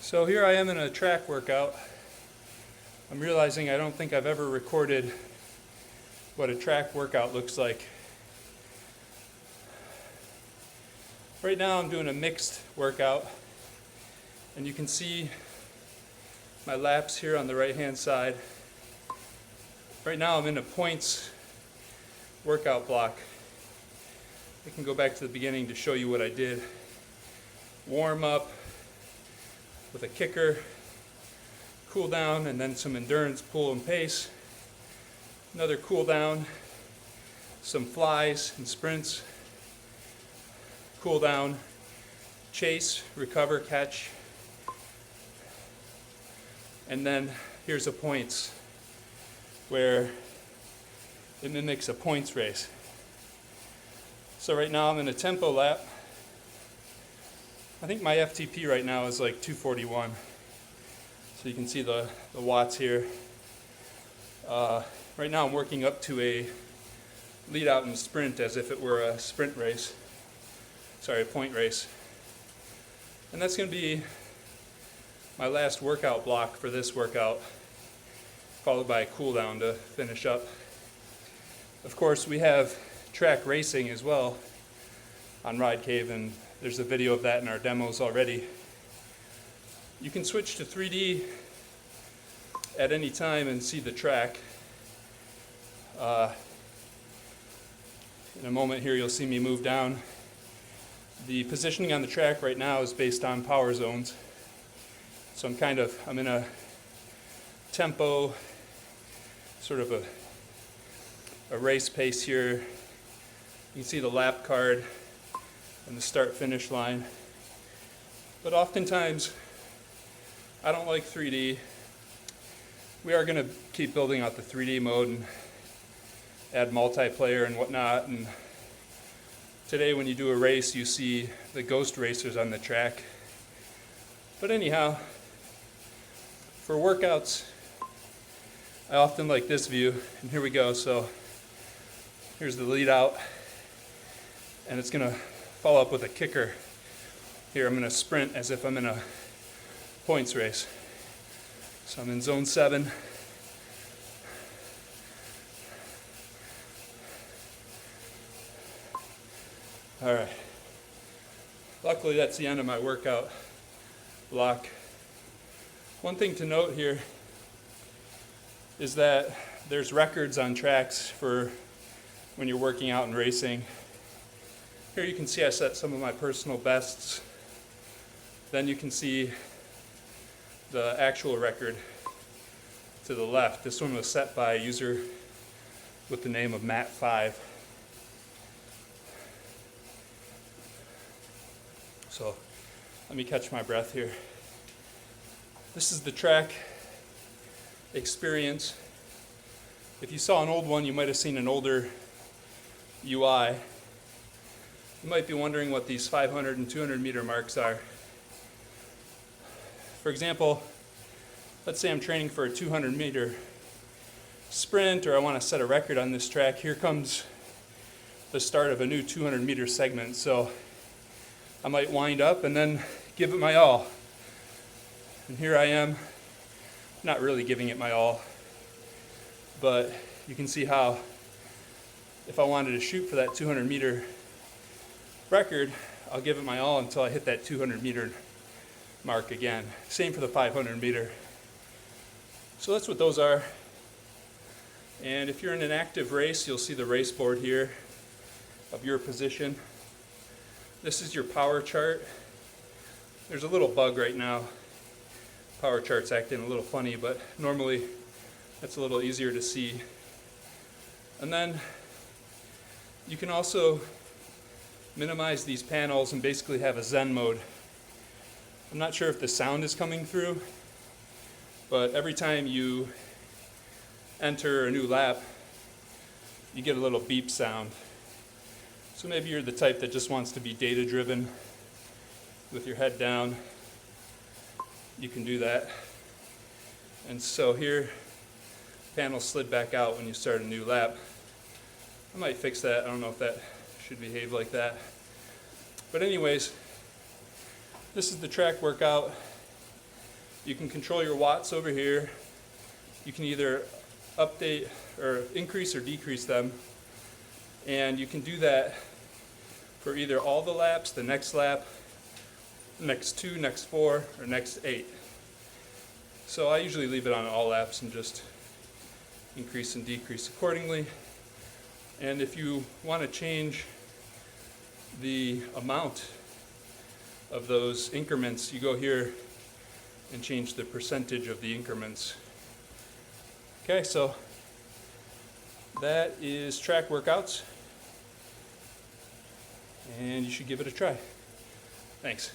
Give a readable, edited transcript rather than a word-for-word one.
So here I am in a track workout. I'm realizing I don't think I've ever recorded what a track workout looks like. Right now I'm doing a mixed workout, and you can see my laps here on the right hand side. Right now I'm in a points workout block. I can go back to the beginning to show you what I did. Warm up with a kicker, cool down, and then some endurance pull and pace. Another cool down, some flies and sprints, cool down, chase, recover, catch, and then here's a points where it mimics a points race. So right now I'm in a tempo lap. I think my FTP right now is like 241. So you can see the watts here. Right now I'm working up to a lead out and sprint as if it were a sprint race. Sorry, a point race. And that's going to be my last workout block for this workout, followed by a cool down to finish up. Of course, we have track racing as well on Ride Cave, and there's a video of that in our demos already. You can switch to 3D at any time and see the track. In a moment here you'll see me move down. The positioning on the track right now is based on power zones. So I'm in a tempo, sort of a race pace here. You can see the lap card and the start-finish line. But oftentimes, I don't like 3D. We are going to keep building out the 3D mode and add multiplayer and whatnot. And today when you do a race, you see the ghost racers on the track. But anyhow, for workouts, I often like this view. And here we go. So here's the lead out. And it's going to follow up with a kicker. Here I'm going to sprint as if I'm in a points race. So I'm in zone 7. All right. Luckily that's the end of my workout block. One thing to note here is that there's records on tracks for when you're working out and racing. Here you can see I set some of my personal bests. Then you can see the actual record to the left. This one was set by a user with the name of Matt5. So let me catch my breath here. This is the track experience. If you saw an old one, you might have seen an older UI. You might be wondering what these 500 and 200 meter marks are. For example, let's say I'm training for a 200 meter sprint, or I want to set a record on this track. Here comes the start of a new 200 meter segment. So I might wind up and then give it my all. And here I am, not really giving it my all, but you can see how if I wanted to shoot for that 200 meter record, I'll give it my all until I hit that 200 meter mark again. Same for the 500 meter. So that's what those are. And if you're in an active race, you'll see the race board here of your position. This is your power chart. There's a little bug right now. Power chart's acting a little funny, but normally that's a little easier to see. And then you can also minimize these panels and basically have a Zen mode. I'm not sure if the sound is coming through, but every time you enter a new lap, you get a little beep sound. So maybe you're the type that just wants to be data driven with your head down. You can do that. And so here, panel slid back out when you start a new lap. I might fix that. I don't know if that should behave like that. But anyways, this is the track workout. You can control your watts over here. You can either update or increase or decrease them. And you can do that for either all the laps, the next lap, next 2, next 4, or next 8. So I usually leave it on all laps and just increase and decrease accordingly. And if you want to change the amount of those increments, you go here and change the percentage of the increments. Okay, so that is track workouts, and you should give it a try. Thanks.